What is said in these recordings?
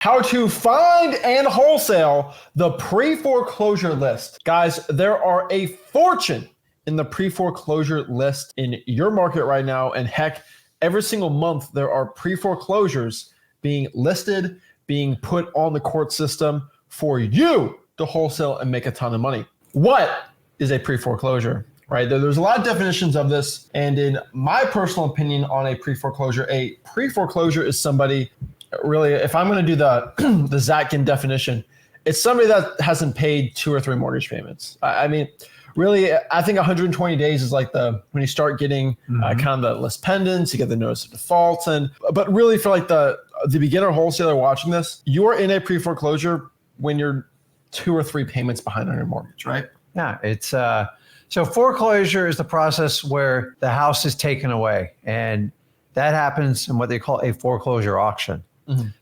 How to find and wholesale the pre-foreclosure list. Guys, there are a fortune in the pre-foreclosure list in your market right now. And heck, every single month there are pre-foreclosures being listed, being put on the court system for you to wholesale and make a ton of money. What is a pre-foreclosure? Right? There's a lot of definitions of this. And in my personal opinion on a pre-foreclosure is somebody, really, if I'm going to do the Zach Ginn definition, it's somebody that hasn't paid 2 or 3 mortgage payments. I mean, really, I think 120 days is like when you start getting kind of the list pendants, you get the notice of default. But really for like the beginner wholesaler watching this, you're in a pre-foreclosure when you're 2 or 3 payments behind on your mortgage, right? Yeah, it's so foreclosure is the process where the house is taken away, and that happens in what they call a foreclosure auction.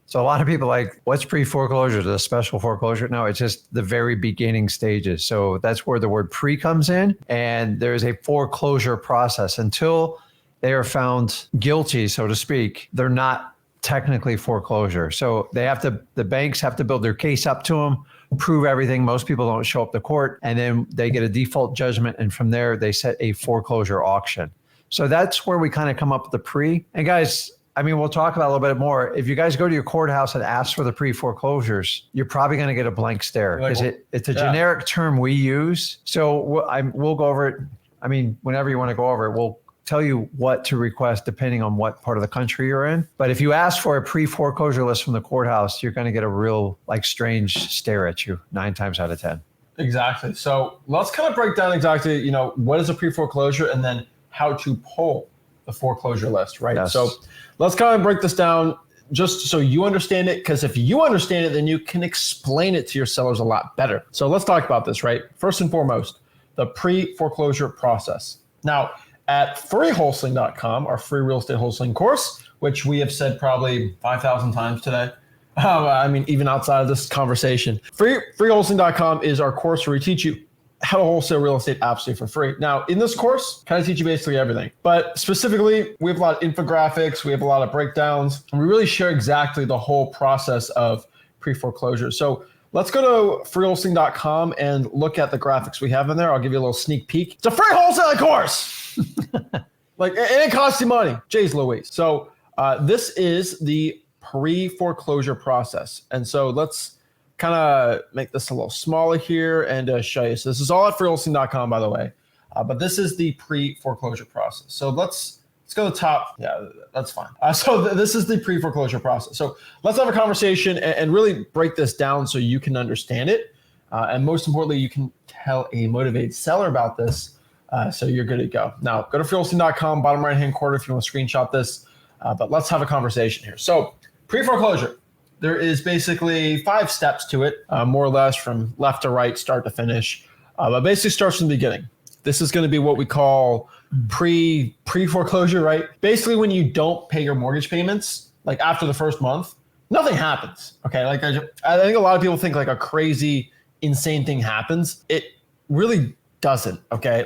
So a lot of people are like, what's pre-foreclosure? Is it a special foreclosure? No, it's just the very beginning stages. So that's where the word pre comes in. And there's a foreclosure process. Until they are found guilty, so to speak, they're not technically foreclosure. So the banks have to build their case up to them, prove everything. Most people don't show up to court, and then they get a default judgment. And from there, they set a foreclosure auction. So that's where we kind of come up with the pre. And guys, I mean, we'll talk about it a little bit more. If you guys go to your courthouse and ask for the pre-foreclosures, you're probably going to get a blank stare because it's a generic term we use. So we'll go over it. I mean, whenever you want to go over it, we'll tell you what to request depending on what part of the country you're in. But if you ask for a pre-foreclosure list from the courthouse, you're going to get a real strange stare at you 9 times out of 10. Exactly. So let's kind of break down exactly, what is a pre-foreclosure and then how to pull the foreclosure list, right? Yes. So let's kind of break this down just so you understand it, because if you understand it, then you can explain it to your sellers a lot better. So let's talk about this, right? First and foremost, the pre-foreclosure process. Now, at freewholesaling.com, our free real estate wholesaling course, which we have said probably 5,000 times today. I mean, even outside of this conversation, freewholesaling.com is our course where we teach you how to wholesale real estate absolutely for free. Now, in this course, kind of teach you basically everything, but specifically, we have a lot of infographics, we have a lot of breakdowns, and we really share exactly the whole process of pre-foreclosure. So let's go to freewholesaling.com and look at the graphics we have in there. I'll give you a little sneak peek. It's a free wholesaling course. And it costs you money. Jeez Louise. So this is the pre-foreclosure process. And so let's kind of make this a little smaller here and show you. So this is all at freewholesaling.com, by the way. But this is the pre-foreclosure process. So let's go to the top. Yeah, that's fine. So this is the pre-foreclosure process. So let's have a conversation and really break this down so you can understand it. And most importantly, you can tell a motivated seller about this. So you're good to go. Now, go to freewholesaling.com, bottom right-hand corner if you want to screenshot this. But let's have a conversation here. So pre-foreclosure. There is basically 5 steps to it, more or less from left to right, start to finish. But basically starts from the beginning. This is going to be what we call pre-foreclosure, right? Basically, when you don't pay your mortgage payments, like after the first month, nothing happens. Okay, like I think a lot of people think like a crazy, insane thing happens. It really doesn't. Okay,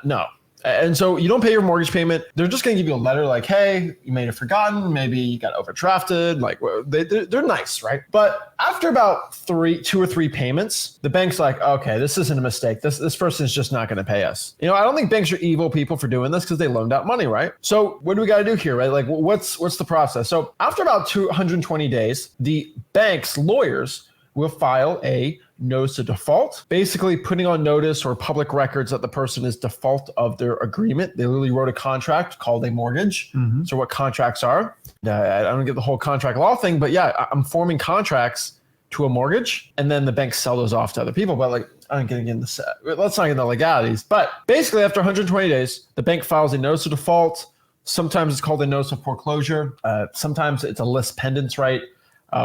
no. And so you don't pay your mortgage payment. They're just going to give you a letter like, hey, you may have forgotten. Maybe you got overdrafted. Like they're nice, right? But after about 2 or 3 payments, the bank's like, okay, this isn't a mistake. This person's just not going to pay us. I don't think banks are evil people for doing this because they loaned out money, right? So what do we got to do here, right? Like what's the process? So after about 220 days, the bank's lawyers will file a notice of default, basically putting on notice or public records that the person is default of their agreement. They literally wrote a contract called a mortgage. So what contracts are, I don't get the whole contract law thing, but yeah, I'm forming contracts to a mortgage and then the banks sell those off to other people. But I don't get into this. Let's not get into the legalities. But basically after 120 days, the bank files a notice of default. Sometimes it's called a notice of foreclosure. Sometimes it's a list pendants, right?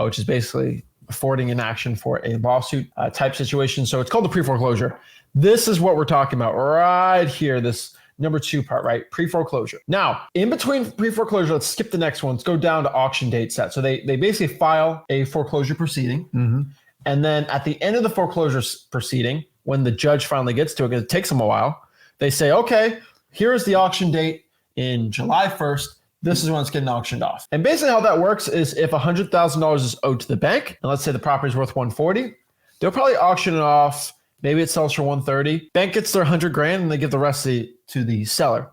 Which is basically affording an action for a lawsuit type situation. So it's called the pre-foreclosure. This is what we're talking about right here, this number 2 part, right? Pre-foreclosure. Now, in between pre-foreclosure, let's skip the next one. Let's go down to auction date set. So they basically file a foreclosure proceeding. And then at the end of the foreclosure proceeding, when the judge finally gets to it, because it takes them a while, they say, okay, here's the auction date in July 1st. this is when it's getting auctioned off. And basically how that works is if $100,000 is owed to the bank, and let's say the property is worth 140, they'll probably auction it off. Maybe it sells for 130. Bank gets their 100 grand and they give the rest to the seller.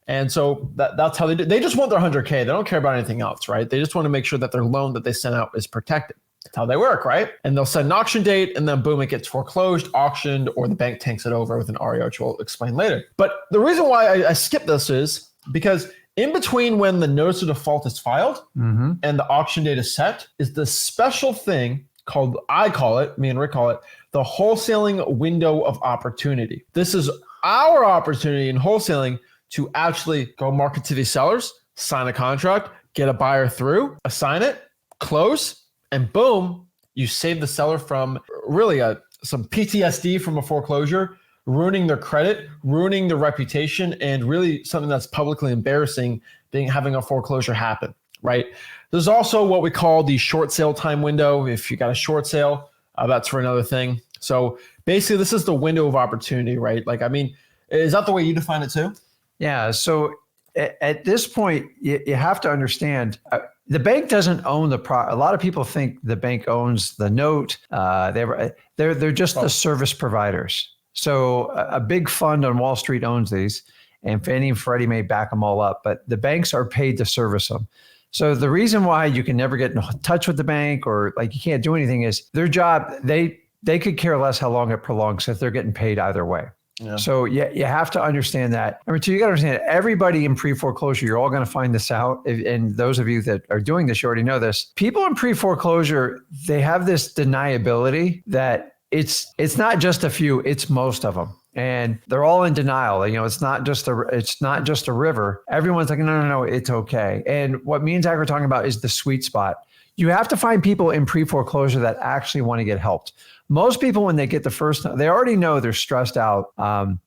And so that's how they do. They just want their 100K. They don't care about anything else, right? They just want to make sure that their loan that they sent out is protected. That's how they work, right? And they'll set an auction date and then boom, it gets foreclosed, auctioned, or the bank takes it over with an REO, which we'll explain later. But the reason why I skip this is because in between when the notice of default is filed and the auction date is set is the special thing called, me and Rick call it, the wholesaling window of opportunity. This is our opportunity in wholesaling to actually go market to these sellers, sign a contract, get a buyer through, assign it, close, and boom, you save the seller from really some PTSD from a foreclosure, ruining their credit, ruining their reputation, and really something that's publicly embarrassing, having a foreclosure happen, right? There's also what we call the short sale time window. If you got a short sale, that's for another thing. So basically, this is the window of opportunity, right? Like, I mean, is that the way you define it too? Yeah. So at this point, you have to understand the bank doesn't own the a lot of people think the bank owns the note. They're just the service providers. So a big fund on Wall Street owns these, and Fannie and Freddie may back them all up, but the banks are paid to service them. So the reason why you can never get in touch with the bank or like you can't do anything is their job, they could care less how long it prolongs if they're getting paid either way. Yeah. So you have to understand that. Number two, you got to understand everybody in pre-foreclosure, you're all going to find this out. And those of you that are doing this, you already know this. People in pre-foreclosure, they have this deniability that it's not just a few, it's most of them. And they're all in denial. You know, it's not just a river. Everyone's like, no, it's okay. And what me and Zach are talking about is the sweet spot. You have to find people in pre-foreclosure that actually want to get helped. Most people, when they get the first, they already know they're stressed out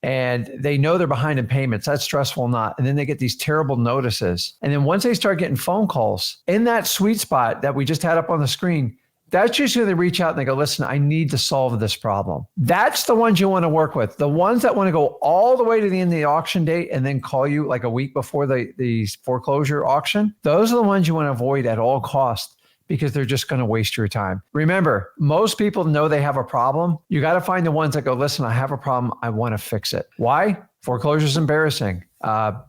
and they know they're behind in payments. That's stressful, not. And then they get these terrible notices. And then once they start getting phone calls in that sweet spot that we just had up on the screen, that's usually when they reach out and they go, listen, I need to solve this problem. That's the ones you want to work with. The ones that want to go all the way to the end of the auction date and then call you like a week before the foreclosure auction. Those are the ones you want to avoid at all costs because they're just going to waste your time. Remember, most people know they have a problem. You got to find the ones that go, listen, I have a problem. I want to fix it. Why? Foreclosure is embarrassing.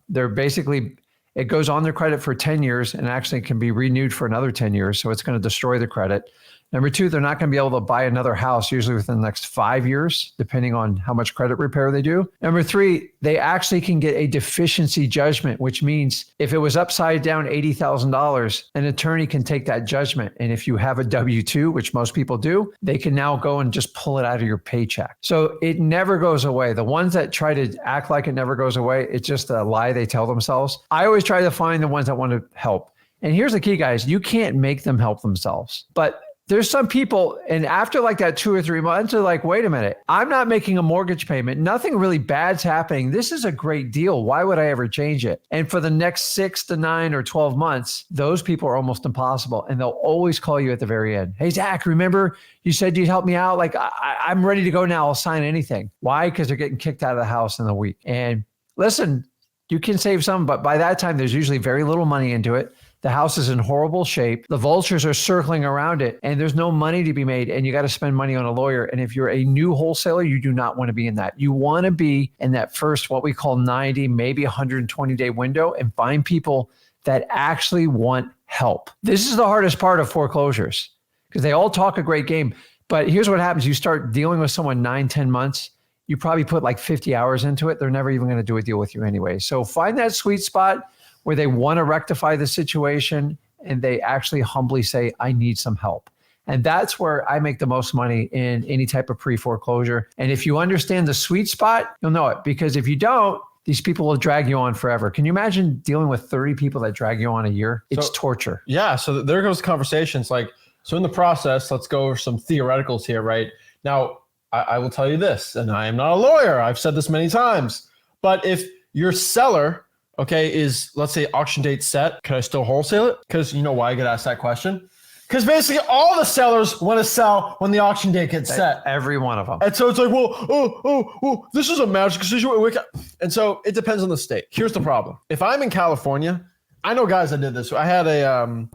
They're basically, it goes on their credit for 10 years and actually can be renewed for another 10 years. So it's going to destroy the credit. Number two, they're not going to be able to buy another house, usually within the next 5 years, depending on how much credit repair they do. Number three, they actually can get a deficiency judgment, which means if it was upside down $80,000, an attorney can take that judgment. And if you have a W-2, which most people do, they can now go and just pull it out of your paycheck. So it never goes away. The ones that try to act like it never goes away, it's just a lie they tell themselves. I always try to find the ones that want to help. And here's the key, guys. You can't make them help themselves. But there's some people, and after like that 2 or 3 months, they're like, wait a minute, I'm not making a mortgage payment. Nothing really bad's happening. This is a great deal. Why would I ever change it? And for the next 6 to 9 or 12 months, those people are almost impossible. And they'll always call you at the very end. Hey, Zach, remember you said you'd help me out? Like, I'm ready to go now. I'll sign anything. Why? Because they're getting kicked out of the house in a week. And listen, you can save some, but by that time, there's usually very little money into it. The house is in horrible shape. The vultures are circling around it and there's no money to be made and you got to spend money on a lawyer. And if you're a new wholesaler, you do not want to be in that. You want to be in that first, what we call 90, maybe 120-day window and find people that actually want help. This is the hardest part of foreclosures because they all talk a great game. But here's what happens. You start dealing with someone 9-10 months. You probably put like 50 hours into it. They're never even going to do a deal with you anyway. So find that sweet spot where they want to rectify the situation and they actually humbly say, I need some help. And that's where I make the most money in any type of pre-foreclosure. And if you understand the sweet spot, you'll know it. Because if you don't, these people will drag you on forever. Can you imagine dealing with 30 people that drag you on a year? It's torture. Yeah, so there goes conversations. Like, so in the process, let's go over some theoreticals here, right? Now, I will tell you this, and I am not a lawyer. I've said this many times. But if your seller, okay, is, let's say, auction date set, can I still wholesale it? Because you know why I get asked that question? Because basically all the sellers want to sell when the auction date gets set. Every one of them. And so it's like, well, this is a magic situation. And so it depends on the state. Here's the problem. If I'm in California, I know guys that did this. I had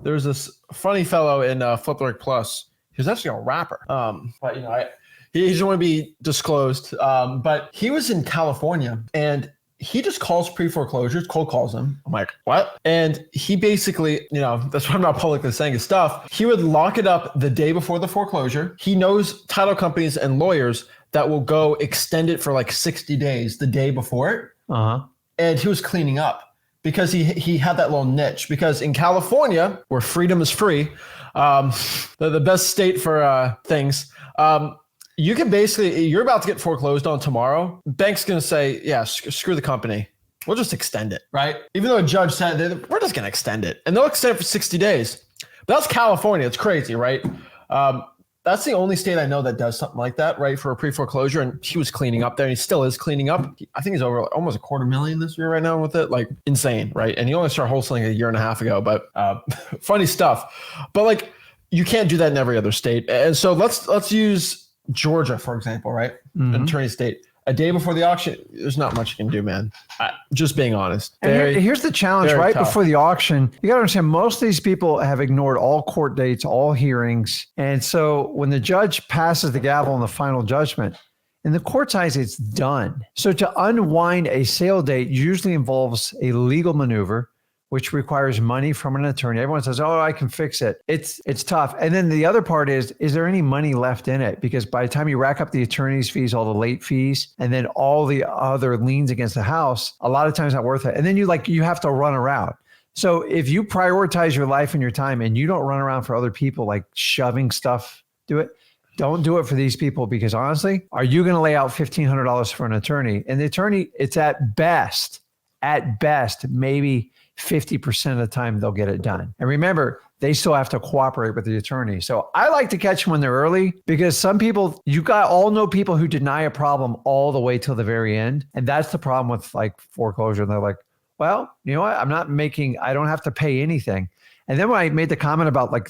there was this funny fellow in Flip Lyric Plus. He was actually a rapper. But he doesn't want to be disclosed. But he was in California and he just calls pre-foreclosures, cold calls them. I'm like, what? And he basically, that's why I'm not publicly saying his stuff. He would lock it up the day before the foreclosure. He knows title companies and lawyers that will go extend it for like 60 days the day before it. Uh-huh. And he was cleaning up because he had that little niche. Because in California, where freedom is free, the best state for things, you can basically, you're about to get foreclosed on tomorrow. Bank's going to say, yeah, screw the company. We'll just extend it, right? Even though a judge said, we're just going to extend it. And they'll extend it for 60 days. But that's California. It's crazy, right? That's the only state I know that does something like that, right? For a pre-foreclosure. And he was cleaning up there and he still is cleaning up. I think he's over almost $250,000 this year right now with it. Like insane, right? And he only started wholesaling a year and a half ago, but funny stuff. But like, you can't do that in every other state. And so let's use Georgia, for example, right? Mm-hmm. An attorney state. A day before the auction, there's not much you can do, man. Just being honest. Here's the challenge, right? Tough. Before the auction, you got to understand, most of these people have ignored all court dates, all hearings. And so when the judge passes the gavel on the final judgment, in the court's eyes, it's done. So to unwind a sale date usually involves a legal maneuver, which requires money from an attorney. Everyone says, oh, I can fix it. It's tough. And then the other part is there any money left in it? Because by the time you rack up the attorney's fees, all the late fees, and then all the other liens against the house, a lot of times not worth it. And then you have to run around. So if you prioritize your life and your time and you don't run around for other people, like shoving stuff, don't do it for these people, because honestly, are you going to lay out $1,500 for an attorney? And the attorney, it's at best, maybe 50% of the time they'll get it done. And remember, they still have to cooperate with the attorney. So I like to catch them when they're early, because some people, all know people who deny a problem all the way till the very end. And that's the problem with like foreclosure. And they're like, well, you know what? I don't have to pay anything. And then when I made the comment about like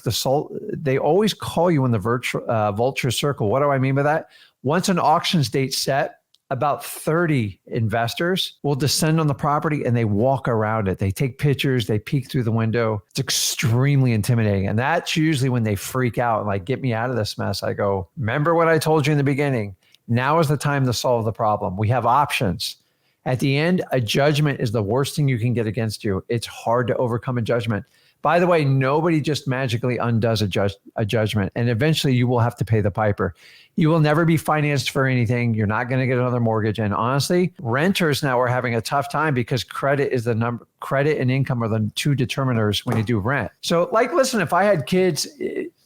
they always call you in the vulture circle. What do I mean by that? Once an auction date's set, about 30 investors will descend on the property and they walk around it. They take pictures, they peek through the window. It's extremely intimidating. And that's usually when they freak out and like, get me out of this mess. I go, remember what I told you in the beginning? Now is the time to solve the problem. We have options. At the end, a judgment is the worst thing you can get against you. It's hard to overcome a judgment. By the way, nobody just magically undoes a judgment, and eventually you will have to pay the piper. You will never be financed for anything. You're not going to get another mortgage. And honestly, renters now are having a tough time because credit and income are the two determiners when you do rent. So like, listen, if I had kids,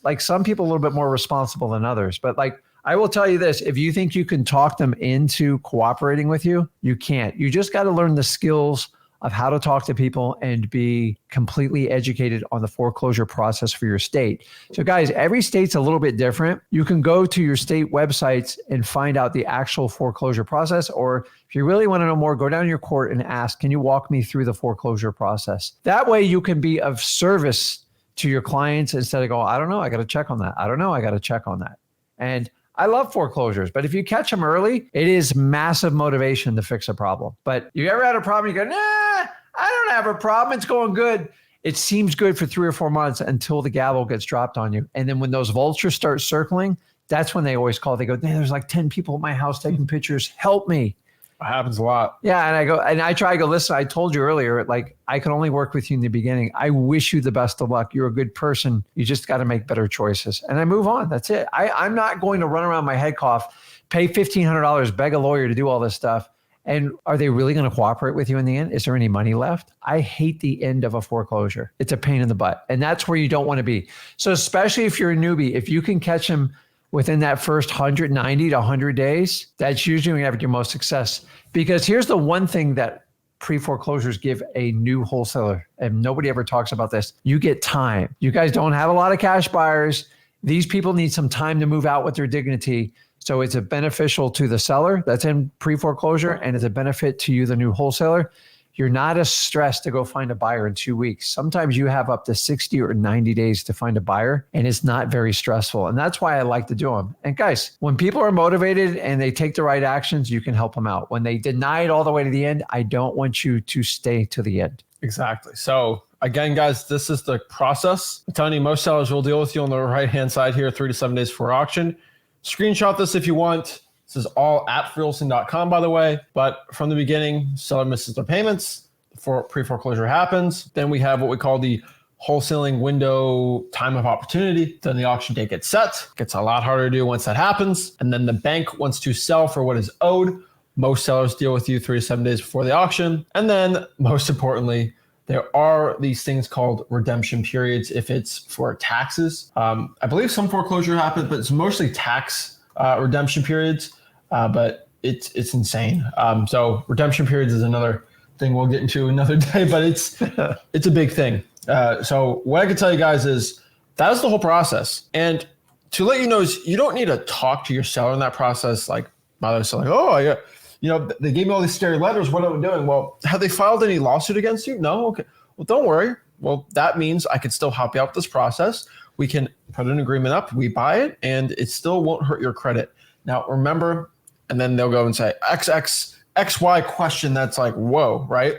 like some people a little bit more responsible than others, but like, I will tell you this, if you think you can talk them into cooperating with you, you can't. You just got to learn the skills of how to talk to people and be completely educated on the foreclosure process for your state. So guys, every state's a little bit different. You can go to your state websites and find out the actual foreclosure process. Or if you really want to know more, go down to your court and ask, can you walk me through the foreclosure process? That way you can be of service to your clients instead of going, I don't know, I got to check on that. I don't know, I got to check on that. And I love foreclosures, but if you catch them early, it is massive motivation to fix a problem. But you ever had a problem, you go, nah, I don't have a problem. It's going good. It seems good for 3 or 4 months until the gavel gets dropped on you. And then when those vultures start circling, that's when they always call. They go, there's like 10 people at my house taking pictures. Help me. It happens a lot. Yeah. And I try to go, listen, I told you earlier, like I can only work with you in the beginning. I wish you the best of luck. You're a good person. You just got to make better choices. And I move on. That's it. I'm not going to run around my head cough, pay $1,500, beg a lawyer to do all this stuff. And are they really going to cooperate with you in the end? Is there any money left? I hate the end of a foreclosure. It's a pain in the butt. And that's where you don't want to be. So especially if you're a newbie, if you can catch them within that first 190 to 100 days, that's usually when you have your most success. Because here's the one thing that pre-foreclosures give a new wholesaler, and nobody ever talks about this. You get time. You guys don't have a lot of cash buyers. These people need some time to move out with their dignity. So it's a beneficial to the seller that's in pre-foreclosure, and it's a benefit to you, the new wholesaler. You're not as stressed to go find a buyer in 2 weeks. Sometimes you have up to 60 or 90 days to find a buyer, and it's not very stressful. And that's why I like to do them. And guys, when people are motivated and they take the right actions, you can help them out. When they deny it all the way to the end, I don't want you to stay to the end. Exactly. So again, guys, this is the process. I'm telling you, most sellers will deal with you on the right-hand side here, 3 to 7 days before auction. Screenshot this if you want. This is all at freeholding.com, by the way. But from the beginning, seller misses their payments before pre-foreclosure happens. Then we have what we call the wholesaling window time of opportunity. Then the auction date gets set. Gets a lot harder to do once that happens. And then the bank wants to sell for what is owed. Most sellers deal with you 3 to 7 days before the auction. And then most importantly, there are these things called redemption periods if it's for taxes. I believe some foreclosure happens, but it's mostly tax redemption periods. But it's insane. So redemption periods is another thing we'll get into another day, but it's a big thing. So what I can tell you guys is that's the whole process. And to let you know is you don't need to talk to your seller in that process. Like my other seller, they gave me all these scary letters. What am I doing? Well, have they filed any lawsuit against you? No. Okay. Well, don't worry. Well, that means I can still help you out with this process. We can put an agreement up. We buy it and it still won't hurt your credit. Now, remember, and then they'll go and say XY question. That's like, whoa, right?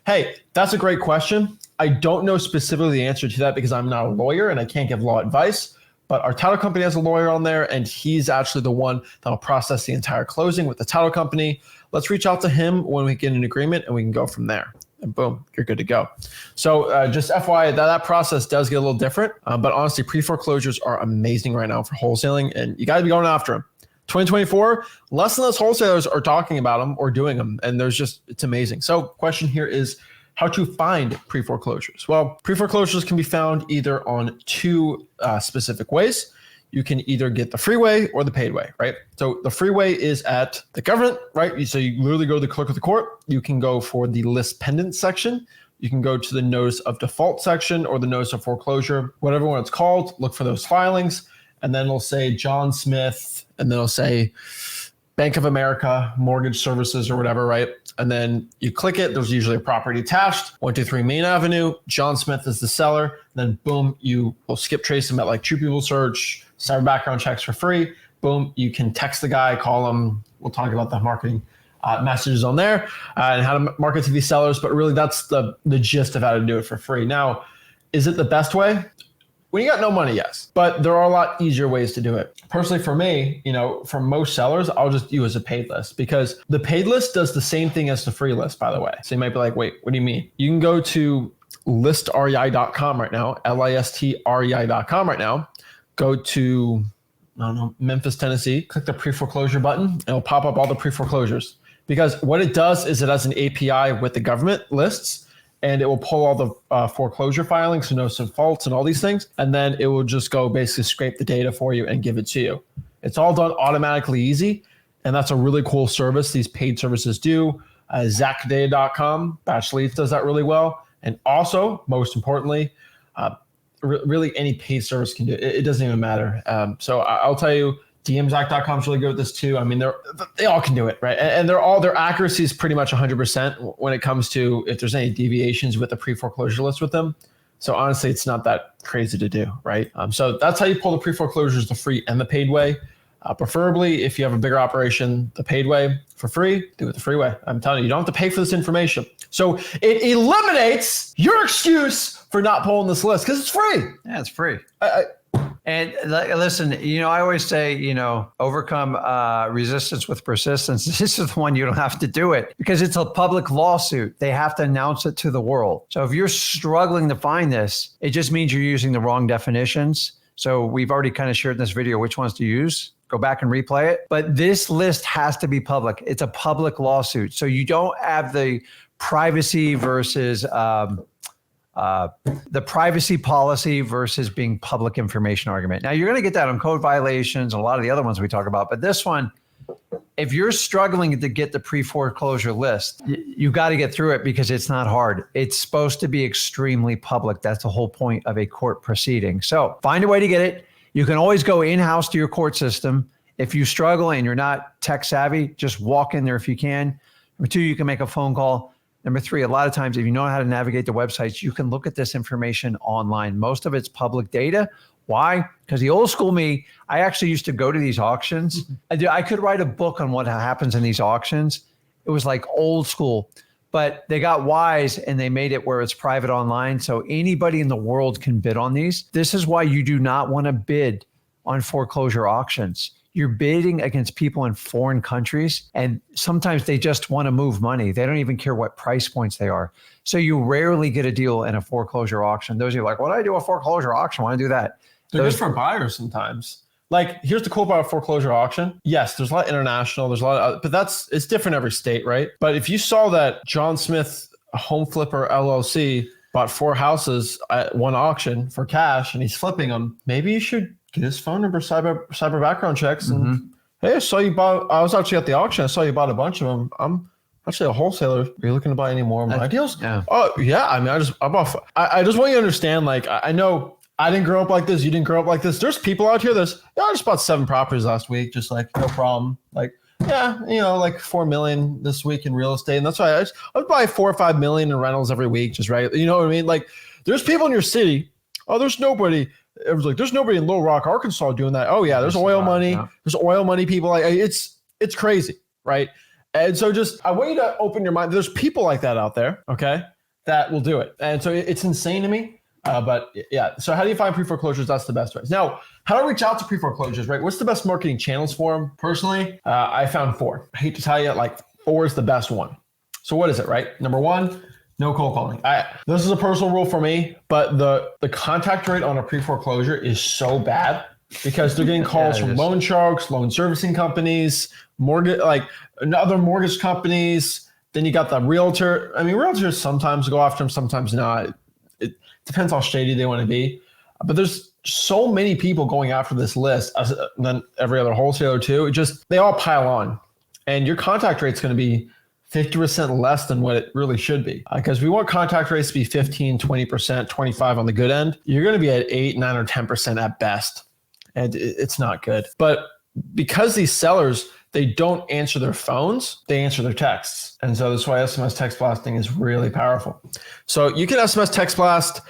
Hey, that's a great question. I don't know specifically the answer to that because I'm not a lawyer and I can't give law advice. But our title company has a lawyer on there, and he's actually the one that will process the entire closing with the title company. Let's reach out to him when we get an agreement, and we can go from there. And boom, you're good to go. So just FYI, that process does get a little different. But honestly, pre-foreclosures are amazing right now for wholesaling, and you got to be going after them. 2024, less and less wholesalers are talking about them or doing them, and it's amazing. So question here is, how to find pre-foreclosures. Well, pre-foreclosures can be found either on 2 specific ways. You can either get the free way or the paid way, right? So the free way is at the government, right? So you literally go to the clerk of the court. You can go for the list pendant section. You can go to the notice of default section or the notice of foreclosure, whatever one it's called. Look for those filings. And then it'll say John Smith, and then it'll say Bank of America, Mortgage Services or whatever, right? And then you click it. There's usually a property attached, 123 Main Avenue. John Smith is the seller. Then boom, you will skip trace them at like True People Search, cyber background checks for free. Boom, you can text the guy, call him. We'll talk about the marketing messages on there and how to market to these sellers. But really, that's the gist of how to do it for free. Now, is it the best way? When you got no money, yes, but there are a lot easier ways to do it. Personally, for me, for most sellers, I'll just use a paid list because the paid list does the same thing as the free list, by the way. So you might be like, wait, what do you mean? You can go to listrei.com right now, listrei.com right now. Go to, Memphis, Tennessee, click the pre-foreclosure button, and it'll pop up all the pre-foreclosures. Because what it does is it has an API with the government lists, and it will pull all the foreclosure filings, so notice of faults and all these things. And then it will just go basically scrape the data for you and give it to you. It's all done automatically easy. And that's a really cool service these paid services do. Zachdata.com, Batch Leads does that really well. And also, most importantly, really any paid service can do it. It doesn't even matter. So I'll tell you, DMZac.com is really good with this too. I mean, they all can do it, right? And their accuracy is pretty much 100% when it comes to if there's any deviations with the pre-foreclosure list with them. So honestly, it's not that crazy to do, right? So that's how you pull the pre-foreclosures, the free and the paid way. Preferably, if you have a bigger operation, the paid way for free, do it the free way. I'm telling you, you don't have to pay for this information. So it eliminates your excuse for not pulling this list because it's free. Yeah, it's free. And listen, I always say, overcome resistance with persistence. This is the one you don't have to do it because it's a public lawsuit. They have to announce it to the world. So if you're struggling to find this, it just means you're using the wrong definitions. So we've already kind of shared in this video which ones to use. Go back and replay it. But this list has to be public. It's a public lawsuit. So you don't have the privacy versus the privacy policy versus being public information argument. Now, you're going to get that on code violations and a lot of the other ones we talk about. But this one, if you're struggling to get the pre-foreclosure list, you got to get through it because it's not hard. It's supposed to be extremely public. That's the whole point of a court proceeding. So find a way to get it. You can always go in-house to your court system. If you struggle and you're not tech savvy, just walk in there if you can. Number 2, you can make a phone call. Number 3, a lot of times, if you know how to navigate the websites, you can look at this information online. Most of it's public data. Why? Because the old school me, I actually used to go to these auctions. I could write a book on what happens in these auctions. It was like old school. But they got wise and they made it where it's private online. So anybody in the world can bid on these. This is why you do not want to bid on foreclosure auctions. You're bidding against people in foreign countries, and sometimes they just want to move money. They don't even care what price points they are. So you rarely get a deal in a foreclosure auction. Those are like, what do I do a foreclosure auction? I want to do that. They're good for buyers sometimes. Like, here's the cool part of foreclosure auction. Yes, there's a lot of international, there's a lot of, but it's different every state, right? But if you saw that John Smith Home Flipper LLC bought 4 houses at one auction for cash and he's flipping them, maybe you should get his phone number, cyber background checks. And hey, I saw you bought, I was actually at the auction. I saw you bought a bunch of them. I'm actually a wholesaler. Are you looking to buy any more of my deals? Yeah. Oh yeah. I mean, I just want you to understand, like, I know I didn't grow up like this. You didn't grow up like this. There's people out here I just bought 7 properties last week. Just like, no problem. Like, yeah, like 4 million this week in real estate. And that's why I would buy 4 or 5 million in rentals every week. Just right. You know what I mean? Like, there's people in your city. Oh, there's nobody. It was like, there's nobody in Little Rock, Arkansas doing that. Oh yeah, there's oil money. Yeah. There's oil money people. Like, it's crazy, right? And so I want you to open your mind. There's people like that out there, okay, that will do it. And so it's insane to me. But yeah, so how do you find pre-foreclosures? That's the best way. Now, how to reach out to pre-foreclosures, right? What's the best marketing channels for them? Personally, I found 4. I hate to tell you, like 4 is the best one. So what is it, right? Number 1, no cold calling. This is a personal rule for me, but the contact rate on a pre-foreclosure is so bad because they're getting calls from loan sharks, loan servicing companies, other mortgage companies. Then you got the realtor. I mean, realtors sometimes go after them, sometimes not. It depends how shady they want to be. But there's so many people going after this list, and then every other wholesaler too. They all pile on. And your contact rate's going to be 50% less than what it really should be. Because we want contact rates to be 15, 20%, 25 on the good end. You're going to be at 8, 9, or 10% at best. And it's not good. But because these sellers, they don't answer their phones, they answer their texts. And so that's why SMS text blasting is really powerful. So you can SMS text blast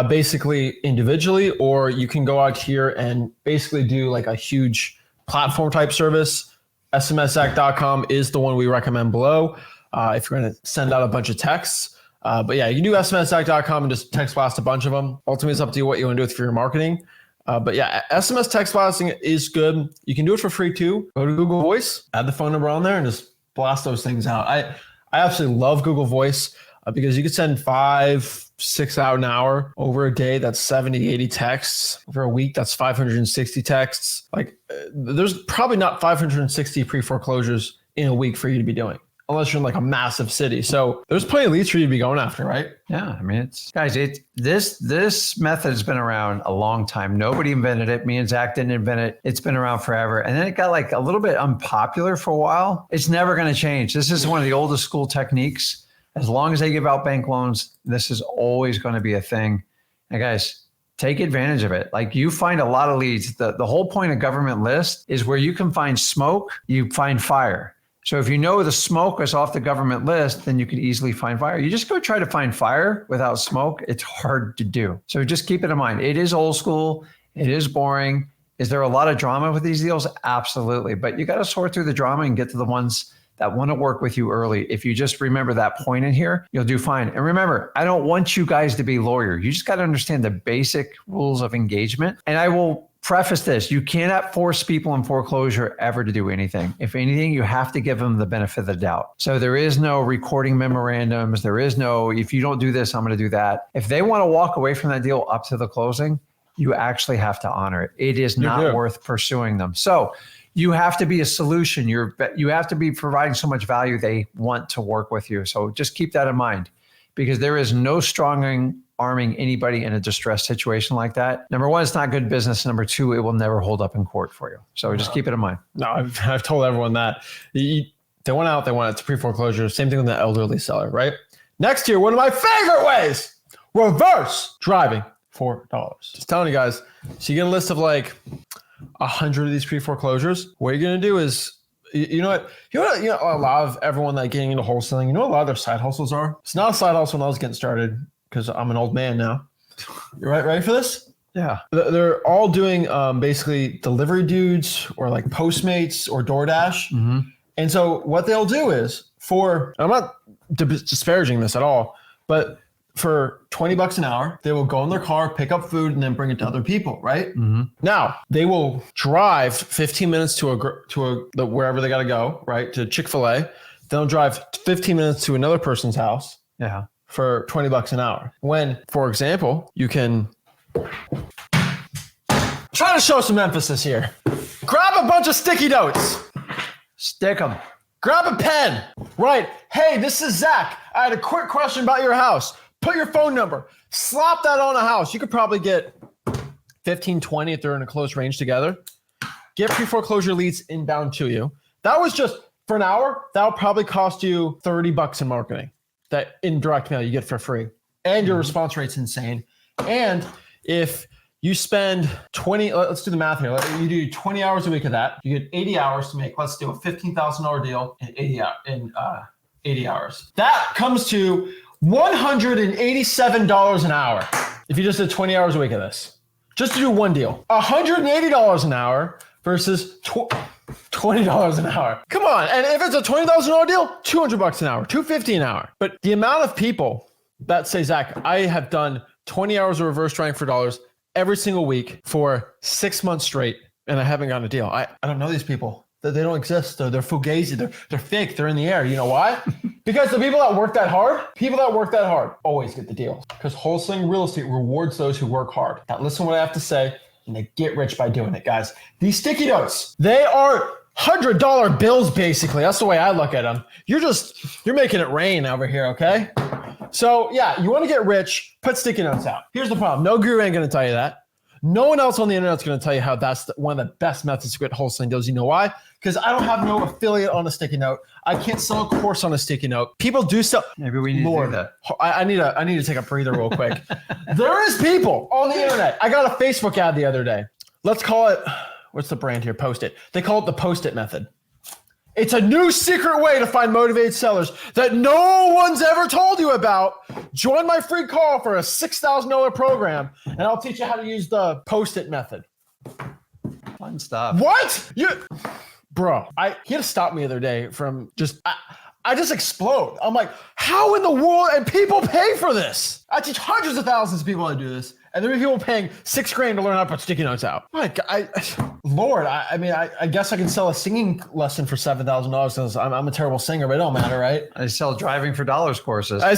basically individually, or you can go out here and basically do like a huge platform type service. SMSact.com is the one we recommend below if you're going to send out a bunch of texts. But yeah, you can do SMSact.com and just text blast a bunch of them. Ultimately, it's up to you what you want to do with your marketing. But yeah, SMS text blasting is good. You can do it for free too. Go to Google Voice, add the phone number on there, and just blast those things out. I absolutely love Google Voice because you could send 5, 6 out an hour over a day. That's 70, 80 texts. Over a week, that's 560 texts. Like, there's probably not 560 pre-foreclosures in a week for you to be doing, unless you're in like a massive city. So there's plenty of leads for you to be going after, right? Yeah. I mean, this method has been around a long time. Nobody invented it. Me and Zach didn't invent it. It's been around forever. And then it got like a little bit unpopular for a while. It's never going to change. This is one of the oldest school techniques. As long as they give out bank loans, this is always going to be a thing. And guys, take advantage of it. Like, you find a lot of leads. The whole point of government list is where you can find smoke, you find fire. So if you know the smoke is off the government list, then you could easily find fire. You just go try to find fire without smoke. It's hard to do. So just keep it in mind. It is old school. It is boring. Is there a lot of drama with these deals? Absolutely. But you got to sort through the drama and get to the ones that want to work with you early. If you just remember that point in here, you'll do fine. And remember, I don't want you guys to be lawyers. You just got to understand the basic rules of engagement. And I will preface this. You cannot force people in foreclosure ever to do anything. If anything, you have to give them the benefit of the doubt. So there is no recording memorandums. There is no, if you don't do this, I'm going to do that. If they want to walk away from that deal up to the closing, you actually have to honor it. It is not worth pursuing them. So you have to be a solution. You have to be providing so much value they want to work with you. So just keep that in mind, because there is no strong arming anybody in a distressed situation like that. Number 1, it's not good business. Number 2, it will never hold up in court for you. So just keep it in mind. No, I've told everyone that. They went out, they want it to pre-foreclosure. Same thing with the elderly seller, right? Next here, one of my favorite ways, reverse driving $4. Just telling you guys. So you get a list of like 100 of these pre-foreclosures. What you're going to do is, you know what? A lot of everyone that getting into wholesaling, you know what a lot of their side hustles are? It's not a side hustle when I was getting started, because I'm an old man now. You ready for this? Yeah. They're all doing basically delivery dudes or like Postmates or DoorDash. Mm-hmm. And so what they'll do is I'm not disparaging this at all, but for $20 an hour, they will go in their car, pick up food, and then bring it to other people, right? Mm-hmm. Now, they will drive 15 minutes to wherever they got to go, right? To Chick-fil-A. They'll drive 15 minutes to another person's house for $20 an hour. When, for example, you can try to show some emphasis here. Grab a bunch of sticky notes. Stick them. Grab a pen. Right. Hey, this is Zach. I had a quick question about your house. Put your phone number. Slap that on a house. You could probably get 15, 20 if they're in a close range together. Get pre-foreclosure leads inbound to you. That was just for an hour. That'll probably cost you $30 in marketing. That in direct mail you get for free. And your response rate's insane. And if you spend 20, let's do the math here. You do 20 hours a week of that. You get 80 hours to make, let's do a $15,000 deal in 80 hours. That comes to $187 an hour if you just did 20 hours a week of this. Just to do one deal. $180 an hour versus $20 an hour. Come on. And if it's a $20,000 deal, $200 an hour, $250 an hour. But the amount of people that say, Zach, I have done 20 hours of reverse driving for dollars every single week for 6 months straight, and I haven't gotten a deal. I don't know these people. They don't exist. They're fugazi. They're fake. They're in the air. You know why? Because the people that work that hard always get the deals. Because wholesaling real estate rewards those who work hard. Now listen to what I have to say, and they get rich by doing it, guys. These sticky notes, they are $100 bills, basically. That's the way I look at them. You're making it rain over here, okay? So yeah, you want to get rich, put sticky notes out. Here's the problem. No guru ain't going to tell you that. No one else on the internet is going to tell you how that's one of the best methods to get wholesaling deals. You know why? Because I don't have no affiliate on a sticky note. I can't sell a course on a sticky note. People do sell. Maybe we need to do that. I need to take a breather real quick. There is people on the internet. I got a Facebook ad the other day. Let's call it, what's the brand here? Post-it. They call it the Post-it method. It's a new secret way to find motivated sellers that no one's ever told you about. Join my free call for a $6,000 program, and I'll teach you how to use the Post-it method. Fun stuff. What? Bro, he had to stop me the other day from I just explode. I'm like, how in the world? And people pay for this. I teach hundreds of thousands of people how to do this. And there are people paying $6,000 to learn how to put sticky notes out. Like, Lord, I guess I can sell a singing lesson for $7,000 because I'm a terrible singer, but it don't matter, right? I sell driving for dollars courses. I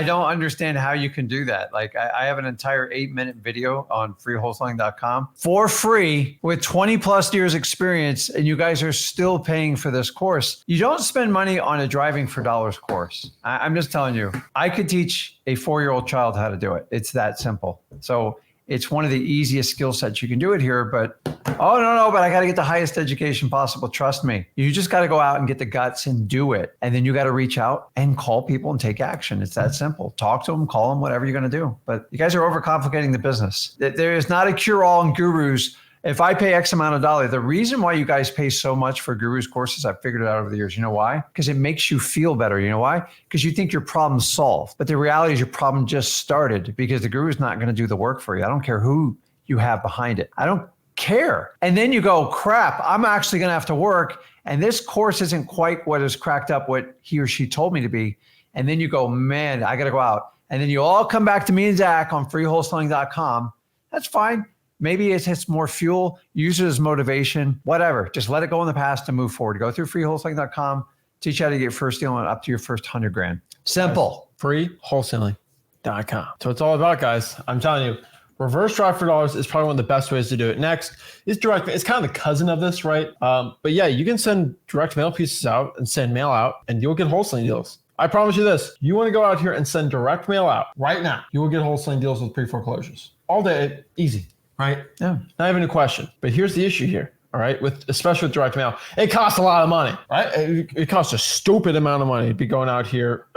don't understand how you can do that. Like I have an entire 8-minute video on freewholesaling.com for free with 20 plus years experience. And you guys are still paying for this course. You don't spend money on a driving for dollars course. I'm just telling you, I could teach a 4-year-old child how to do it. It's that simple. So it's one of the easiest skill sets you can do it here, but but I got to get the highest education possible. Trust me. You just got to go out and get the guts and do it. And then you got to reach out and call people and take action. It's that simple. Talk to them, call them, whatever you're going to do. But you guys are overcomplicating the business. There is not a cure-all in gurus. If I pay X amount of dollars, the reason why you guys pay so much for gurus courses, I've figured it out over the years. You know why? Because it makes you feel better. You know why? Because you think your problem's solved. But the reality is your problem just started because the guru's not going to do the work for you. I don't care who you have behind it. I don't care. And then you go, crap, I'm actually going to have to work. And this course isn't quite what is cracked up what he or she told me to be. And then you go, man, I got to go out. And then you all come back to me and Zach on freewholesaling.com. That's fine. Maybe it hits more fuel, use it as motivation, whatever. Just let it go in the past and move forward. Go through freewholesaling.com, teach you how to get first deal and up to your first $100,000. Simple. Freewholesaling.com. So it's all about, guys. I'm telling you, reverse drive for dollars is probably one of the best ways to do it. Next is direct. It's kind of the cousin of this, right? But yeah, you can send direct mail pieces out and send mail out and you'll get wholesaling deals. I promise you this. You want to go out here and send direct mail out right now. You will get wholesaling deals with pre-foreclosures. All day, easy. Right? Yeah. Not even a question. But here's the issue here. All right. Especially with direct mail, it costs a lot of money, right? It costs a stupid amount of money to be going out here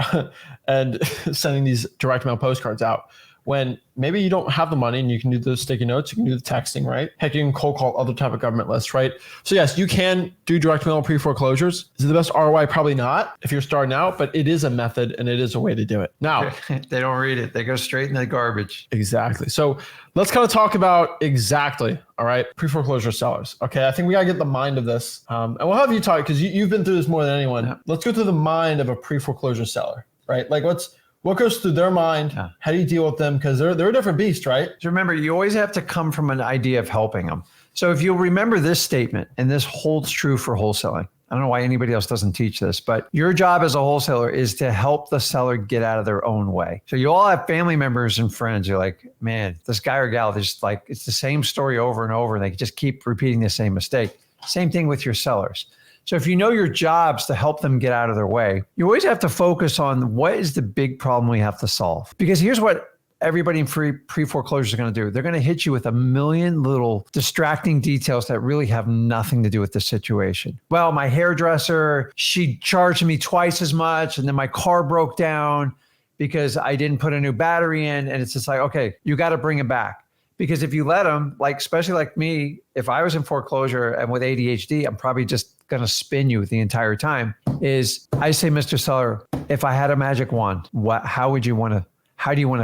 and sending these direct mail postcards out. when maybe you don't have the money and you can do the sticky notes, you can do the texting, right? Heck, you can cold call other type of government lists, right? So yes, you can do direct mail pre-foreclosures. Is it the best ROI? Probably not if you're starting out, but it is a method and it is a way to do it. Now, they don't read it. They go straight in the garbage. Exactly. So let's kind of talk about exactly, all right, pre-foreclosure sellers. Okay, I think we got to get the mind of this. And we'll have you talk because you've been through this more than anyone. Yeah. Let's go through the mind of a pre-foreclosure seller, right? Like what goes through their mind? Yeah. How do you deal with them? Because they're a different beast, right? So remember, you always have to come from an idea of helping them. So if you'll remember this statement, and this holds true for wholesaling. I don't know why anybody else doesn't teach this, but your job as a wholesaler is to help the seller get out of their own way. So you all have family members and friends. You're like, man, this guy or gal, they're just like, it's the same story over and over. And they just keep repeating the same mistake. Same thing with your sellers. So if you know your job's to help them get out of their way, you always have to focus on what is the big problem we have to solve. Because here's what everybody in pre-foreclosure is going to do. They're going to hit you with a million little distracting details that really have nothing to do with the situation. Well, my hairdresser, she charged me twice as much, and then my car broke down because I didn't put a new battery in. And it's just like, okay, you got to bring it back. Because if you let them, like, especially like me, if I was in foreclosure and with ADHD, I'm probably just going to spin you the entire time. Is I say, Mr. Seller, if I had a magic wand, how do you want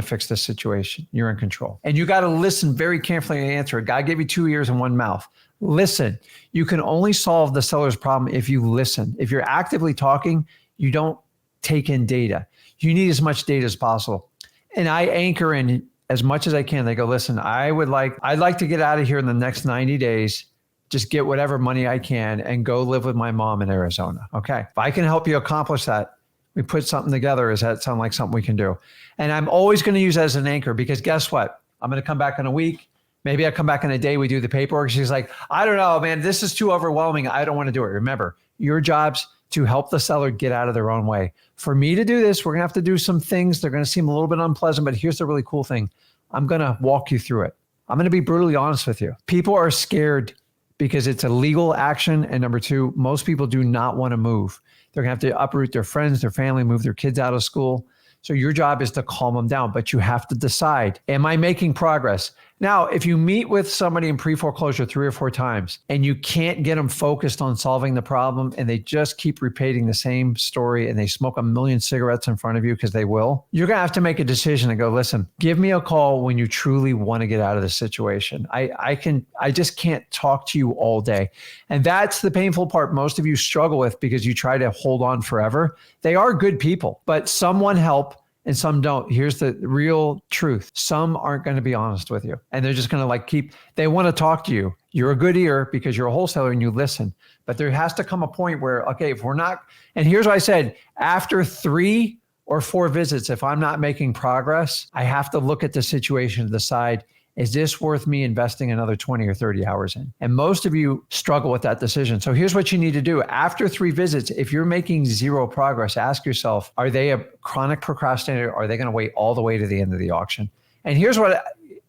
to fix this situation? You're in control. And you got to listen very carefully and answer it. God gave you 2 ears and 1 mouth. Listen. You can only solve the seller's problem if you listen. If you're actively talking, you don't take in data. You need as much data as possible. And I anchor in as much as I can. They go, listen, I'd like to get out of here in the next 90 days, just get whatever money I can and go live with my mom in Arizona. Okay. If I can help you accomplish that, we put something together. Does that sound like something we can do? And I'm always going to use that as an anchor, because guess what? I'm going to come back in a week. Maybe I come back in a day. We do the paperwork. She's like, I don't know, man, this is too overwhelming. I don't want to do it. Remember, your job's to help the seller get out of their own way. For me to do this, we're going to have to do some things. They're going to seem a little bit unpleasant, but here's the really cool thing. I'm going to walk you through it. I'm going to be brutally honest with you. People are scared because it's a legal action. And number two, most people do not want to move. They're going to have to uproot their friends, their family, move their kids out of school. So your job is to calm them down, but you have to decide, am I making progress? Now, if you meet with somebody in pre-foreclosure 3 or 4 times and you can't get them focused on solving the problem and they just keep repeating the same story and they smoke a million cigarettes in front of you, because they will, you're going to have to make a decision and go, listen, give me a call when you truly want to get out of the situation. I just can't talk to you all day. And that's the painful part most of you struggle with, because you try to hold on forever. They are good people, but some want help and some don't. Here's the real truth. Some aren't going to be honest with you. And they're just going to they want to talk to you. You're a good ear because you're a wholesaler and you listen. But there has to come a point where, okay, if we're not, and here's what I said, after 3 or 4 visits, if I'm not making progress, I have to look at the situation and decide, is this worth me investing another 20 or 30 hours in? And most of you struggle with that decision. So here's what you need to do. After 3 visits, if you're making 0 progress, ask yourself, are they a chronic procrastinator? Or are they going to wait all the way to the end of the auction? And here's what,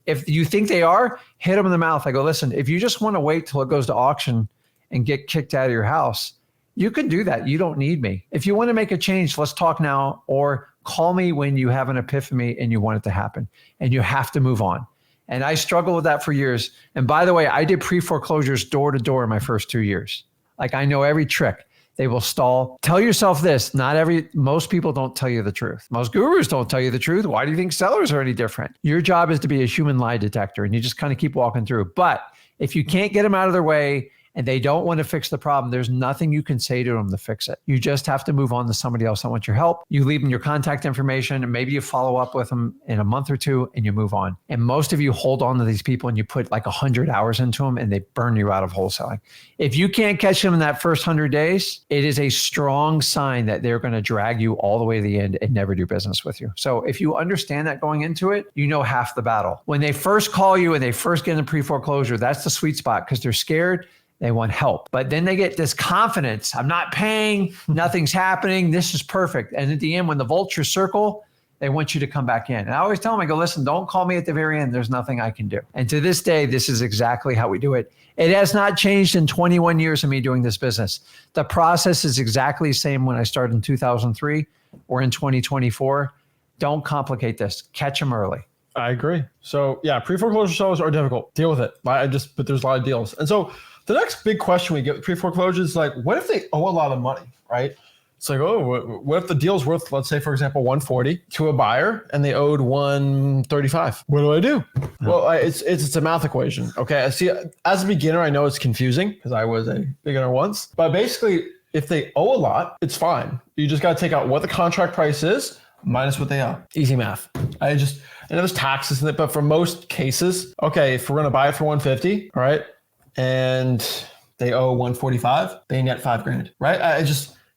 if you think they are, hit them in the mouth. I go, listen, if you just want to wait till it goes to auction and get kicked out of your house, you can do that. You don't need me. If you want to make a change, let's talk now, or call me when you have an epiphany and you want it to happen and you have to move on. And I struggled with that for years. And by the way, I did pre-foreclosures door to door in my first 2 years. Like, I know every trick. They will stall. Tell yourself this, most people don't tell you the truth. Most gurus don't tell you the truth. Why do you think sellers are any different? Your job is to be a human lie detector, and you just kind of keep walking through. But if you can't get them out of their way and they don't want to fix the problem, there's nothing you can say to them to fix it. You just have to move on to somebody else that wants your help. You leave them your contact information, and maybe you follow up with them in a month or 2 and you move on. And most of you hold on to these people and you put like 100 hours into them and they burn you out of wholesaling. If you can't catch them in that first 100 days, it is a strong sign that they're going to drag you all the way to the end and never do business with you. So if you understand that going into it, you know half the battle. When they first call you and they first get in pre-foreclosure, that's the sweet spot, because they're scared. They want help, but then they get this confidence. I'm not paying, nothing's happening. This is perfect. And at the end, when the vultures circle, they want you to come back in. And I always tell them, I go, listen, don't call me at the very end. There's nothing I can do. And to this day, this is exactly how we do it. It has not changed in 21 years of me doing this business. The process is exactly the same when I started in 2003 or in 2024. Don't complicate this. Catch them early. I agree. So yeah, pre-foreclosure sellers are difficult. Deal with it. But there's a lot of deals. And so the next big question we get with pre-foreclosures is like, what if they owe a lot of money, right? It's like, oh, what if the deal's worth, let's say, for example, 140 to a buyer and they owed 135? What do I do? Well, it's a math equation. Okay. I see, as a beginner, I know it's confusing because I was a beginner once, but basically if they owe a lot, it's fine. You just got to take out what the contract price is minus what they owe. Easy math. I know there's taxes in it, but for most cases, okay, if we're going to buy it for 150, all right, and they owe 145, they net $5,000, right?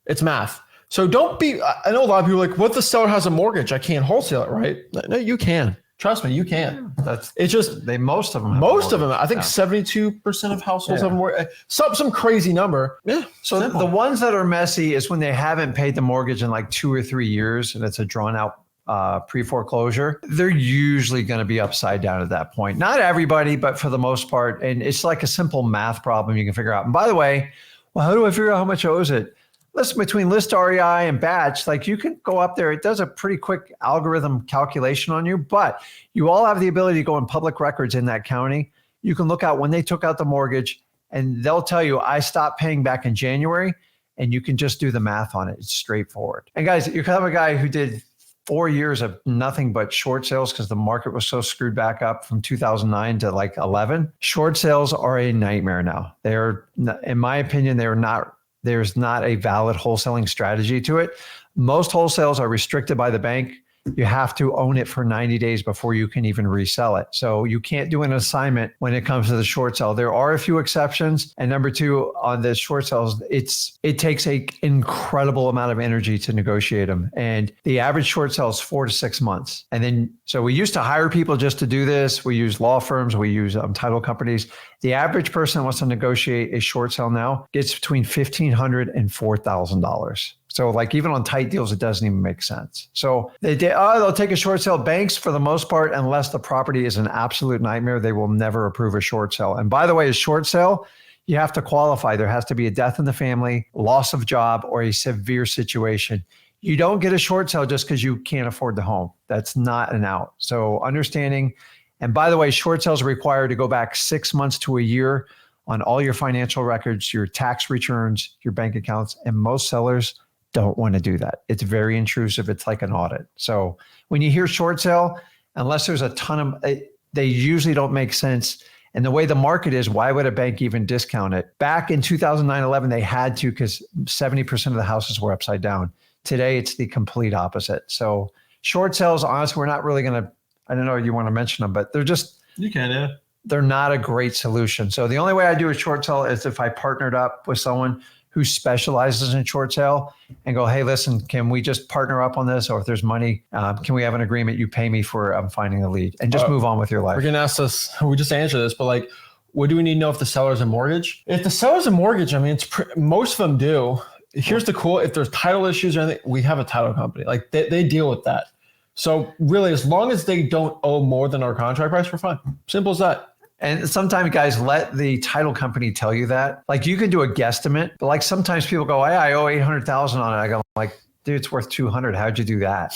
It's math. So don't be, I know a lot of people are like, what if the seller has a mortgage? I can't wholesale it, right? No, you can. Trust me, you can. It's just most of them. I think 72% of households have a mortgage. Some crazy number. Yeah. So simple. The ones that are messy is when they haven't paid the mortgage in like 2 or 3 years, and it's a drawn out pre-foreclosure. They're usually going to be upside down at that point. Not everybody, but for the most part. And it's like a simple math problem you can figure out. And by the way, well, how do I figure out how much owes it? Listen, between list REI and batch, like you can go up there. It does a pretty quick algorithm calculation on you, but you all have the ability to go in public records in that county. You can look out when they took out the mortgage and they'll tell you, I stopped paying back in January, and you can just do the math on it. It's straightforward. And guys, you're kind of a guy who did 4 years of nothing but short sales because the market was so screwed back up from 2009 to like 11. Short sales are a nightmare now. They're, in my opinion, there's not a valid wholesaling strategy to it. Most wholesales are restricted by the bank. You have to own it for 90 days before you can even resell it. So you can't do an assignment when it comes to the short sale. There are a few exceptions. And number two, on the short sales, it takes an incredible amount of energy to negotiate them. And the average short sale is 4 to 6 months. And then, so we used to hire people just to do this. We use law firms, we use title companies. The average person that wants to negotiate a short sale now gets between $1,500 and $4,000. So like even on tight deals, it doesn't even make sense. So they'll take a short sale. Banks, for the most part, unless the property is an absolute nightmare, they will never approve a short sale. And by the way, a short sale, you have to qualify. There has to be a death in the family, loss of job, or a severe situation. You don't get a short sale just because you can't afford the home. That's not an out. So understanding, and by the way, short sales are required to go back 6 months to a year on all your financial records, your tax returns, your bank accounts, and most sellers don't want to do that. It's very intrusive. It's like an audit. So when you hear short sale, unless there's a ton of, they usually don't make sense. And the way the market is, why would a bank even discount it? Back in 2009, 11, they had to because 70% of the houses were upside down. Today, it's the complete opposite. So short sales, honestly, we're not really going to, I don't know if you want to mention them, but they're just, you can, yeah. They're not a great solution. So the only way I do a short sale is if I partnered up with someone who specializes in short sale and go, hey, listen, can we just partner up on this? Or if there's money, can we have an agreement? You pay me for finding a lead and just move on with your life. We're going to ask this, we just answered this, but like, what do we need to know if the seller's a mortgage? If the seller's a mortgage, I mean, most of them do. Here's the cool, if there's title issues or anything, we have a title company. Like they deal with that. So really, as long as they don't owe more than our contract price, we're fine. Simple as that. And sometimes guys, let the title company tell you that. Like you can do a guesstimate, but like sometimes people go, hey, I owe 800,000 on it. I go like, dude, it's worth 200. How'd you do that?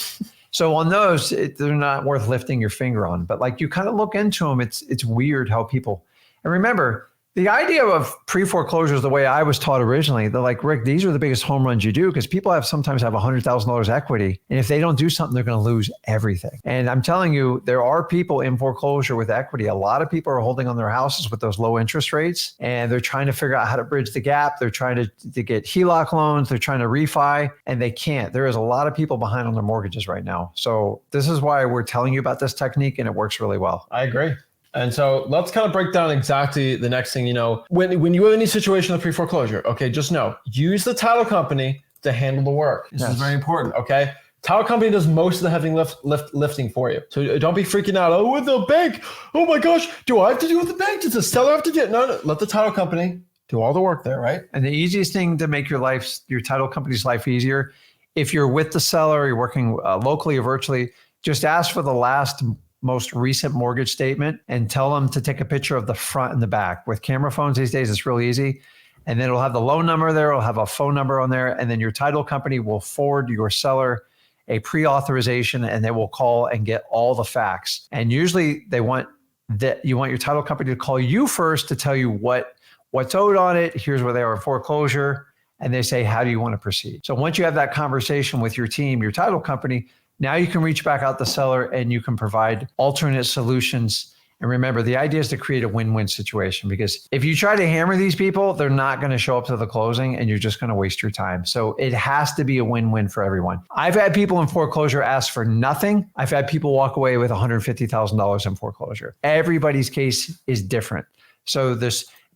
So on those, they're not worth lifting your finger on. But like you kind of look into them, it's weird how people, and remember, the idea of pre-foreclosures, the way I was taught originally, they're like, Rick, these are the biggest home runs you do because people sometimes have $100,000 equity. And if they don't do something, they're going to lose everything. And I'm telling you, there are people in foreclosure with equity. A lot of people are holding on their houses with those low interest rates and they're trying to figure out how to bridge the gap. They're trying to get HELOC loans. They're trying to refi and they can't. There is a lot of people behind on their mortgages right now. So this is why we're telling you about this technique and it works really well. I agree. And so let's kind of break down exactly the next thing, when you have any situation of pre-foreclosure, okay, just know, use the title company to handle the work. This is very important, okay? Title company does most of the heavy lifting for you. So don't be freaking out, with the bank, oh my gosh, do I have to do with the bank? Does the seller have to do it? No, let the title company do all the work there, right? And the easiest thing to make your title company's life easier, if you're with the seller, you're working locally or virtually, just ask for the most recent mortgage statement and tell them to take a picture of the front and the back. With camera phones these days, it's really easy. And then it'll have the loan number there. It'll have a phone number on there. And then your title company will forward your seller a pre-authorization, and they will call and get all the facts. And usually you want your title company to call you first to tell you what's owed on it. Here's where they are in foreclosure. And they say, how do you want to proceed? So once you have that conversation with your team, your title company, now you can reach back out to the seller and you can provide alternate solutions. And remember, the idea is to create a win-win situation, because if you try to hammer these people, they're not going to show up to the closing and you're just going to waste your time. So it has to be a win-win for everyone. I've had people in foreclosure ask for nothing. I've had people walk away with $150,000 in foreclosure. Everybody's case is different. So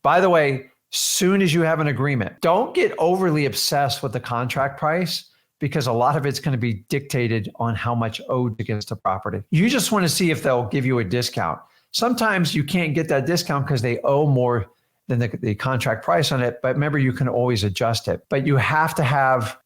by the way, soon as you have an agreement, don't get overly obsessed with the contract price, because a lot of it's going to be dictated on how much owed against the property. You just want to see if they'll give you a discount. Sometimes you can't get that discount because they owe more than the contract price on it. But remember, you can always adjust it. But you got to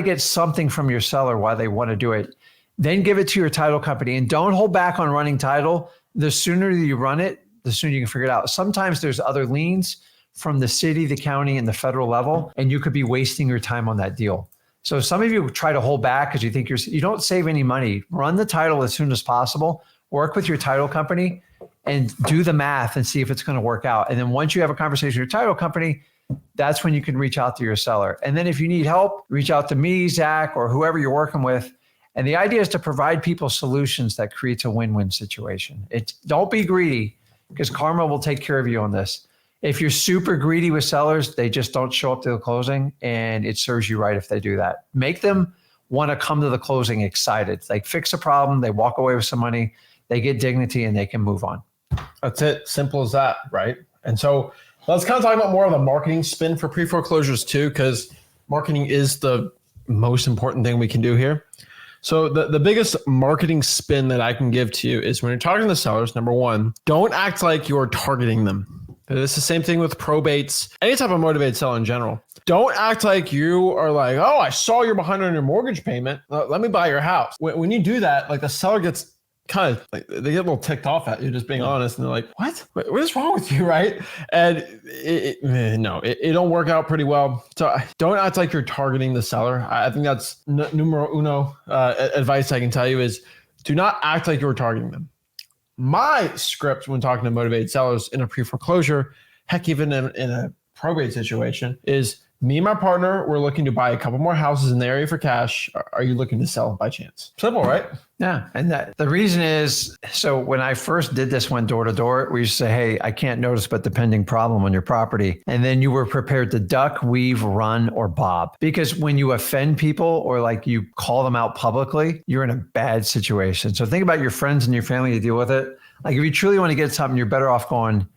get something from your seller while they want to do it. Then give it to your title company, and don't hold back on running title. The sooner you run it, the sooner you can figure it out. Sometimes there's other liens from the city, the county, and the federal level, and you could be wasting your time on that deal. So some of you try to hold back because you think you don't save any money. Run the title as soon as possible. Work with your title company and do the math and see if it's going to work out. And then once you have a conversation with your title company, that's when you can reach out to your seller. And then if you need help, reach out to me, Zach, or whoever you're working with. And the idea is to provide people solutions that creates a win-win situation. Don't be greedy, because karma will take care of you on this. If you're super greedy with sellers, they just don't show up to the closing, and it serves you right if they do that. Make them want to come to the closing excited. Like, fix a problem, they walk away with some money, they get dignity, and they can move on. That's it. Simple as that, right? And so let's kind of talk about more of the marketing spin for pre-foreclosures too, because marketing is the most important thing we can do here. So the biggest marketing spin that I can give to you is when you're talking to sellers, number one, don't act like you're targeting them. It's the same thing with probates, any type of motivated seller in general. Don't act like you are like, oh, I saw you're behind on your mortgage payment. Let me buy your house. When you do that, like, the seller gets kind of like, they get a little ticked off at you, just being honest. And they're like, what is wrong with you? Right. And it don't work out pretty well. So don't act like you're targeting the seller. I think that's numero uno advice I can tell you is do not act like you're targeting them. My script when talking to motivated sellers in a pre-foreclosure, heck, even in a probate situation, is me and my partner, we're looking to buy a couple more houses in the area for cash. Are you looking to sell by chance? Simple, right? Yeah. And the reason is, so when I first did this one door to door, we used to say, hey, I can't notice but the pending problem on your property. And then you were prepared to duck, weave, run, or bob. Because when you offend people or like you call them out publicly, you're in a bad situation. So think about your friends and your family to deal with it. Like, if you truly want to get something, you're better off going,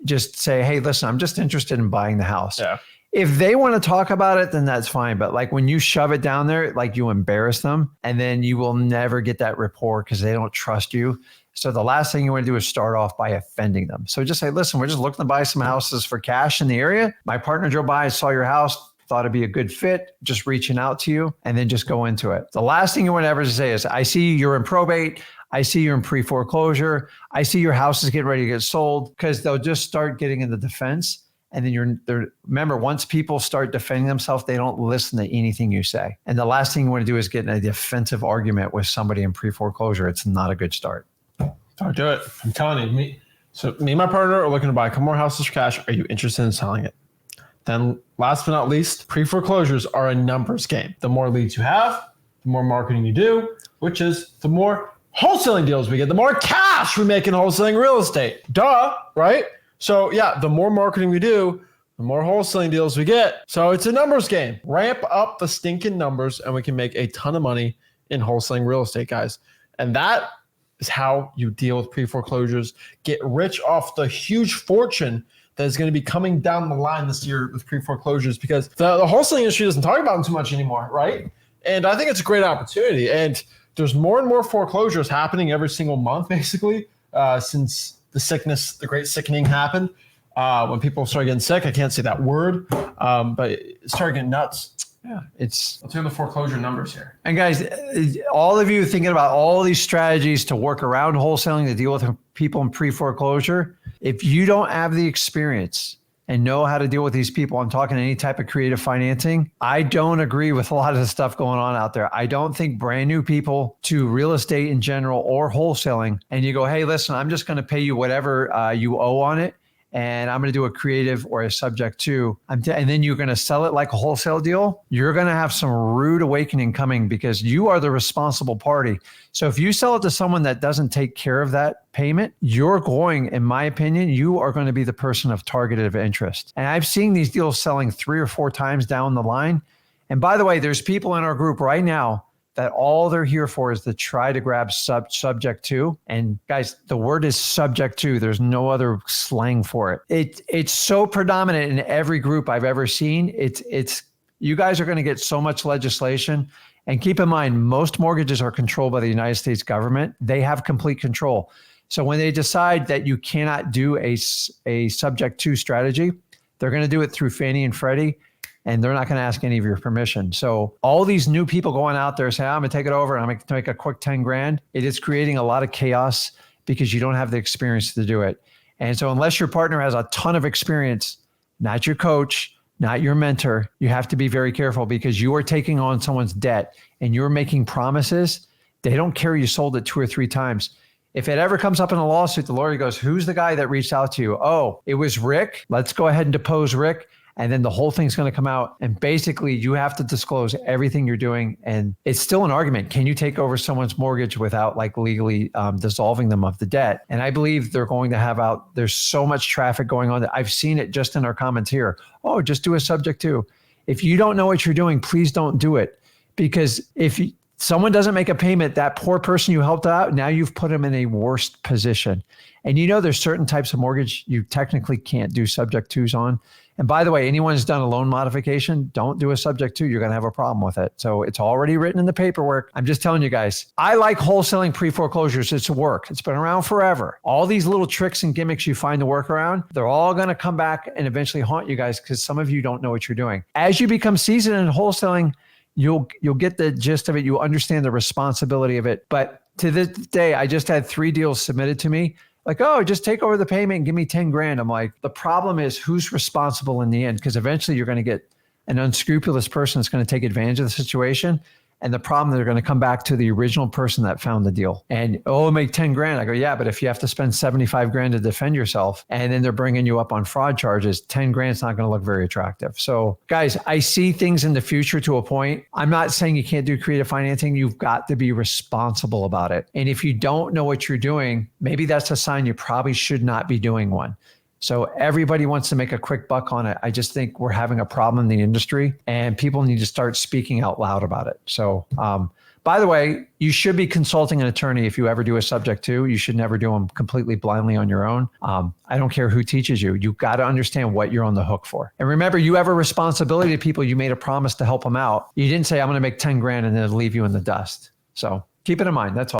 just say, hey, listen, I'm just interested in buying the house. Yeah. If they want to talk about it, then that's fine. But like, when you shove it down there, like, you embarrass them, and then you will never get that rapport because they don't trust you. So the last thing you want to do is start off by offending them. So just say, listen, we're just looking to buy some houses for cash in the area. My partner drove by, saw your house, thought it'd be a good fit, just reaching out to you, and then just go into it. The last thing you want to ever say is, I see you're in probate. I see you're in pre-foreclosure. I see your house is getting ready to get sold, because they'll just start getting in the defense. And then remember, once people start defending themselves, they don't listen to anything you say. And the last thing you want to do is get in a defensive argument with somebody in pre-foreclosure. It's not a good start. Don't do it. I'm telling you. Me and my partner are looking to buy a couple more houses for cash. Are you interested in selling it? Then last but not least, pre-foreclosures are a numbers game. The more leads you have, the more marketing you do, which is the more wholesaling deals we get, the more cash we make in wholesaling real estate. Duh, right? So yeah, the more marketing we do, the more wholesaling deals we get. So it's a numbers game. Ramp up the stinking numbers and we can make a ton of money in wholesaling real estate, guys. And that is how you deal with pre-foreclosures. Get rich off the huge fortune that is going to be coming down the line this year with pre-foreclosures, because the wholesaling industry doesn't talk about them too much anymore, right? And I think it's a great opportunity. And there's more and more foreclosures happening every single month, basically, since the great sickening happened. When people started getting sick, I can't say that word, but it started getting nuts. Yeah, let's hear the foreclosure numbers here. And guys, all of you thinking about all these strategies to work around wholesaling to deal with people in pre-foreclosure, if you don't have the experience and know how to deal with these people, I'm talking any type of creative financing, I don't agree with a lot of the stuff going on out there. I don't think brand new people to real estate in general or wholesaling, and you go, hey, listen, I'm just going to pay you whatever you owe on it, and I'm going to do a creative or a subject to, and then you're going to sell it like a wholesale deal, you're going to have some rude awakening coming because you are the responsible party. So if you sell it to someone that doesn't take care of that payment, you're going, in my opinion, you are going to be the person of targeted interest. And I've seen these deals selling 3 or 4 times down the line. And by the way, there's people in our group right now that all they're here for is to try to grab subject to. And guys, the word is subject to. There's no other slang for it. It's so predominant in every group I've ever seen. It's you guys are going to get so much legislation. And keep in mind, most mortgages are controlled by the United States government. They have complete control. So when they decide that you cannot do a subject to strategy, they're going to do it through Fannie and Freddie. And they're not going to ask any of your permission. So all these new people going out there saying, I'm going to take it over and I'm going to make a quick 10 grand. It is creating a lot of chaos because you don't have the experience to do it. And so unless your partner has a ton of experience, not your coach, not your mentor, you have to be very careful because you are taking on someone's debt and you're making promises. They don't care you sold it 2 or 3 times. If it ever comes up in a lawsuit, the lawyer goes, who's the guy that reached out to you? Oh, it was Rick. Let's go ahead and depose Rick. And then the whole thing's going to come out. And basically, you have to disclose everything you're doing. And it's still an argument. Can you take over someone's mortgage without like legally dissolving them of the debt? And I believe they're going to have out, there's so much traffic going on that I've seen it just in our comments here. Oh, just do a subject to. If you don't know what you're doing, please don't do it. Because if someone doesn't make a payment, that poor person you helped out, now you've put them in a worse position. And you know, there's certain types of mortgage you technically can't do subject twos on. And by the way, anyone who's done a loan modification, don't do a subject to, you're going to have a problem with it. So it's already written in the paperwork. I'm just telling you guys, I like wholesaling pre-foreclosures. It's work. It's been around forever. All these little tricks and gimmicks you find to work around, they're all going to come back and eventually haunt you guys because some of you don't know what you're doing. As you become seasoned in wholesaling, you'll get the gist of it. You'll understand the responsibility of it. But to this day, I just had 3 deals submitted to me. Like, oh, just take over the payment and give me 10 grand. I'm like, the problem is who's responsible in the end? Because eventually you're going to get an unscrupulous person that's going to take advantage of the situation. And the problem, they're going to come back to the original person that found the deal. And, oh, make 10 grand. I go, yeah, but if you have to spend 75 grand to defend yourself and then they're bringing you up on fraud charges, 10 grand is not going to look very attractive. So guys, I see things in the future to a point. I'm not saying you can't do creative financing. You've got to be responsible about it. And if you don't know what you're doing, maybe that's a sign you probably should not be doing one. So everybody wants to make a quick buck on it. I just think we're having a problem in the industry and people need to start speaking out loud about it. So, by the way, you should be consulting an attorney if you ever do a subject to. You should never do them completely blindly on your own. I don't care who teaches you. You've got to understand what you're on the hook for. And remember, you have a responsibility to people. You made a promise to help them out. You didn't say, I'm going to make 10 grand and then leave you in the dust. So keep it in mind. That's all.